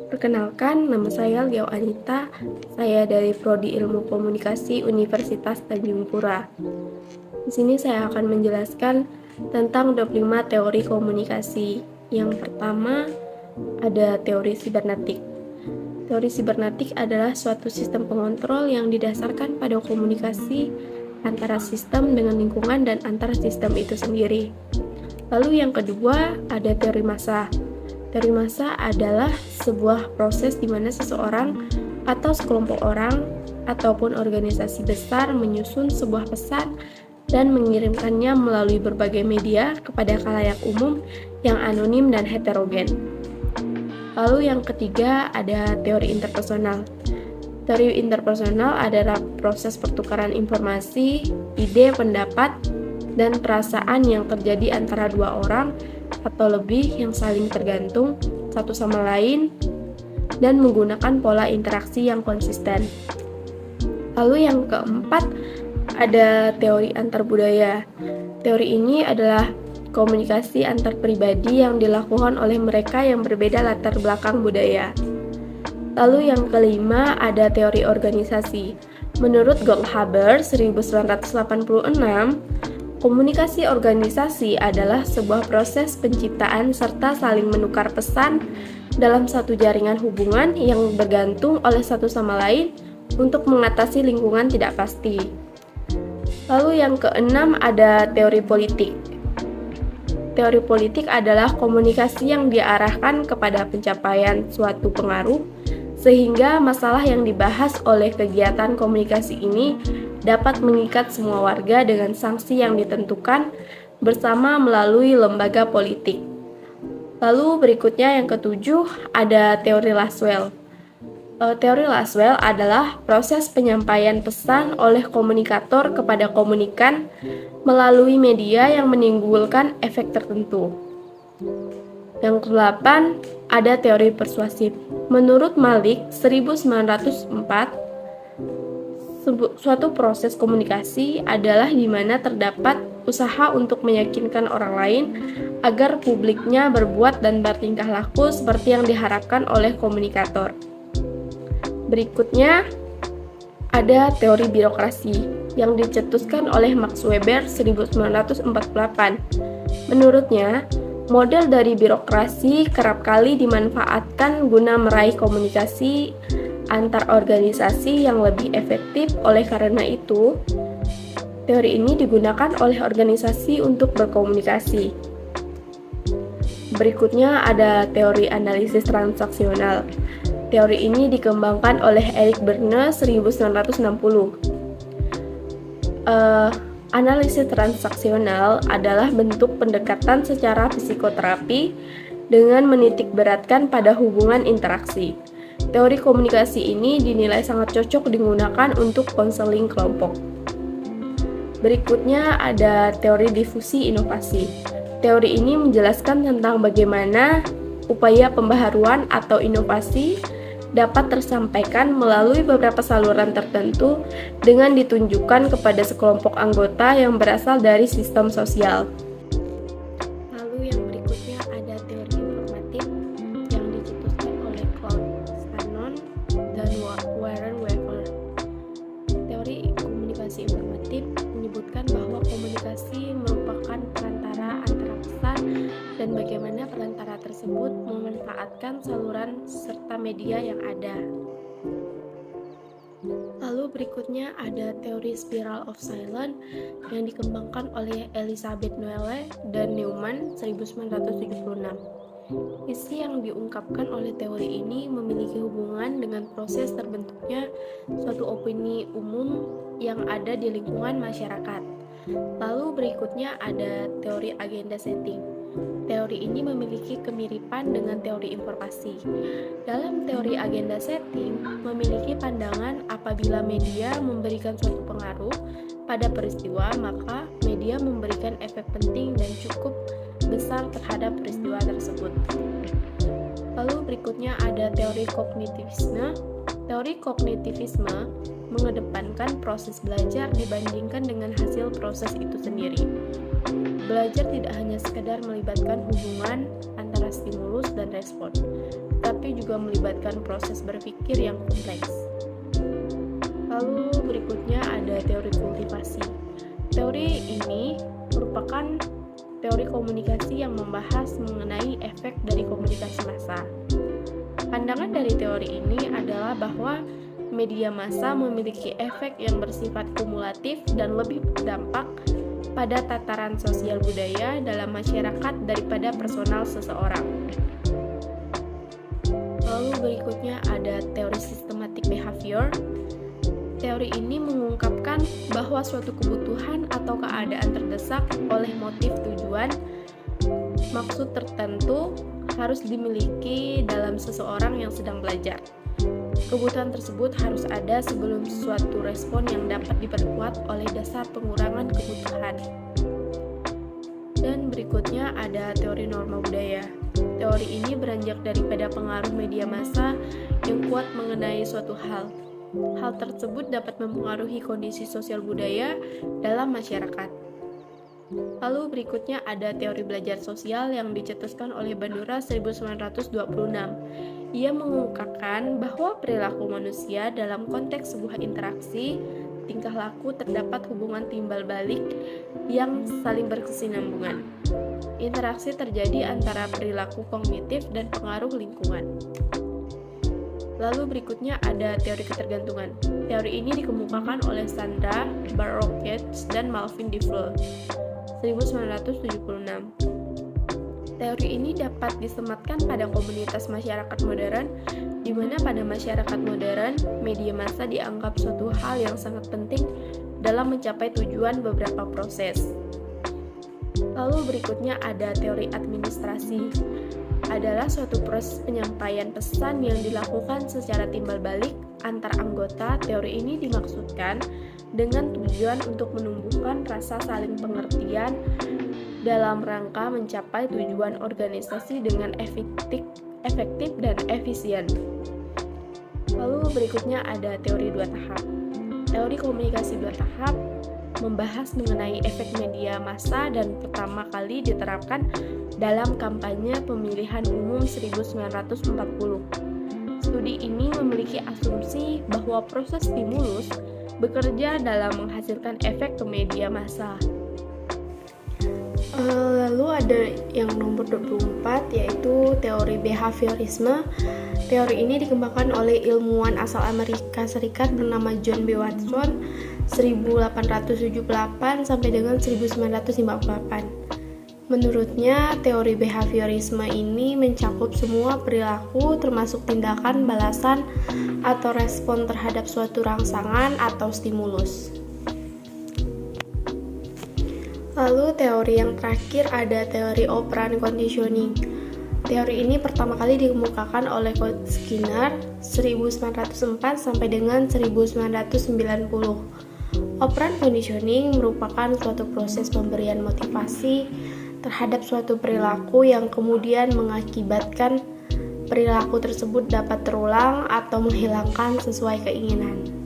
Perkenalkan, nama saya Liao Anita. Saya dari Prodi Ilmu Komunikasi Universitas Tanjung Pura. Di sini saya akan menjelaskan tentang 25 teori komunikasi. Yang pertama, ada teori sibernetik. Teori sibernetik adalah suatu sistem pengontrol yang didasarkan pada komunikasi antara sistem dengan lingkungan dan antar sistem itu sendiri. Lalu yang kedua, ada teori massa. Teori massa adalah sebuah proses di mana seseorang atau sekelompok orang ataupun organisasi besar menyusun sebuah pesan dan mengirimkannya melalui berbagai media kepada khalayak umum yang anonim dan heterogen. Lalu yang ketiga ada teori interpersonal. Teori interpersonal adalah proses pertukaran informasi, ide, pendapat, dan perasaan yang terjadi antara dua orang atau lebih yang saling tergantung satu sama lain dan menggunakan pola interaksi yang konsisten. Lalu yang keempat ada teori antar budaya. Teori ini adalah komunikasi antar pribadi yang dilakukan oleh mereka yang berbeda latar belakang budaya. Lalu yang kelima ada teori organisasi. Menurut Goldhaber 1986, komunikasi organisasi adalah sebuah proses penciptaan serta saling menukar pesan dalam satu jaringan hubungan yang bergantung oleh satu sama lain untuk mengatasi lingkungan tidak pasti. Lalu yang keenam ada teori politik. Teori politik adalah komunikasi yang diarahkan kepada pencapaian suatu pengaruh sehingga masalah yang dibahas oleh kegiatan komunikasi ini dapat mengikat semua warga dengan sanksi yang ditentukan bersama melalui lembaga politik. Lalu berikutnya yang ketujuh ada teori Laswell. Teori Laswell adalah proses penyampaian pesan oleh komunikator kepada komunikan melalui media yang menimbulkan efek tertentu. Yang kedelapan ada teori persuasif. Menurut Malik 1904, suatu proses komunikasi adalah di mana terdapat usaha untuk meyakinkan orang lain agar publiknya berbuat dan bertingkah laku seperti yang diharapkan oleh komunikator. Berikutnya ada teori birokrasi yang dicetuskan oleh Max Weber 1948. Menurutnya, model dari birokrasi kerap kali dimanfaatkan guna meraih komunikasi antar organisasi yang lebih efektif. Oleh karena itu, teori ini digunakan oleh organisasi untuk berkomunikasi. Berikutnya ada teori analisis transaksional. Teori ini dikembangkan oleh Eric Berne 1960. Analisis transaksional adalah bentuk pendekatan secara psikoterapi dengan menitikberatkan pada hubungan interaksi. Teori komunikasi ini dinilai sangat cocok digunakan untuk konseling kelompok. Berikutnya ada teori difusi inovasi. Teori ini menjelaskan tentang bagaimana upaya pembaharuan atau inovasi dapat tersampaikan melalui beberapa saluran tertentu dengan ditunjukkan kepada sekelompok anggota yang berasal dari sistem sosial. Lalu yang berikutnya ada teori informatif yang dicetuskan oleh Claude Shannon dan Warren Weaver. Teori komunikasi informatif menyebutkan bahwa komunikasi merupakan perantara antara pesan dan bagaimana perantara tersebut memanfaatkan saluran serta media yang ada. Lalu berikutnya ada teori spiral of silence yang dikembangkan oleh Elizabeth Noelle dan Neumann 1976. Isi yang diungkapkan oleh teori ini memiliki hubungan dengan proses terbentuknya suatu opini umum yang ada di lingkungan masyarakat. Lalu berikutnya ada teori agenda setting. Teori ini memiliki kemiripan dengan teori informasi. Dalam teori agenda setting, memiliki pandangan apabila media memberikan suatu pengaruh pada peristiwa, maka media memberikan efek penting dan cukup besar terhadap peristiwa tersebut. Lalu berikutnya ada teori kognitivisme. Teori kognitivisme mengedepankan proses belajar dibandingkan dengan hasil proses itu sendiri. Belajar tidak hanya sekedar melibatkan hubungan antara antara stimulus dan respon, tapi juga melibatkan proses berpikir yang kompleks. Lalu berikutnya ada teori kultivasi. Teori ini merupakan teori komunikasi yang membahas mengenai efek dari komunikasi massa. Pandangan dari teori ini adalah bahwa media massa memiliki efek yang bersifat kumulatif dan lebih berdampak pada tataran sosial budaya dalam masyarakat daripada personal seseorang. Lalu berikutnya ada teori sistematik behavior. Teori ini mengungkapkan bahwa suatu kebutuhan atau keadaan terdesak oleh motif tujuan, maksud tertentu harus dimiliki dalam seseorang yang sedang belajar. Kebutuhan tersebut harus ada sebelum suatu respon yang dapat diperkuat oleh dasar pengurangan kebutuhan. Dan berikutnya ada teori norma budaya. Teori ini beranjak daripada pengaruh media massa yang kuat mengenai suatu hal. Hal tersebut dapat mempengaruhi kondisi sosial budaya dalam masyarakat. Lalu berikutnya ada teori belajar sosial yang dicetuskan oleh Bandura 1926. Ia mengungkapkan bahwa perilaku manusia dalam konteks sebuah interaksi, tingkah laku terdapat hubungan timbal balik yang saling berkesinambungan. Interaksi terjadi antara perilaku kognitif dan pengaruh lingkungan. Lalu berikutnya ada teori ketergantungan. Teori ini dikemukakan oleh Sandra Barrow-Katz dan Malvin Devil 1976. Teori ini dapat disematkan pada komunitas masyarakat modern, di mana pada masyarakat modern, media massa dianggap suatu hal yang sangat penting dalam mencapai tujuan beberapa proses. Lalu berikutnya ada teori administrasi. Adalah suatu proses penyampaian pesan yang dilakukan secara timbal balik antar anggota. Teori ini dimaksudkan dengan tujuan untuk menumbuhkan rasa saling pengertian dalam rangka mencapai tujuan organisasi dengan efektif dan efisien. Lalu berikutnya ada teori dua tahap. Teori komunikasi dua tahap membahas mengenai efek media massa dan pertama kali diterapkan dalam kampanye pemilihan umum 1940. Studi ini memiliki asumsi bahwa proses stimulus bekerja dalam menghasilkan efek ke media massa. Lalu ada yang nomor 24 yaitu teori behaviorisme. Teori ini dikembangkan oleh ilmuwan asal Amerika Serikat bernama John B. Watson 1878 sampai dengan 1958. Menurutnya, teori behaviorisme ini mencakup semua perilaku termasuk tindakan, balasan, atau respon terhadap suatu rangsangan atau stimulus. Lalu teori yang terakhir ada teori operant conditioning. Teori ini pertama kali dikemukakan oleh Skinner 1904 sampai dengan 1990. Operant conditioning merupakan suatu proses pemberian motivasi terhadap suatu perilaku yang kemudian mengakibatkan perilaku tersebut dapat terulang atau menghilangkan sesuai keinginan.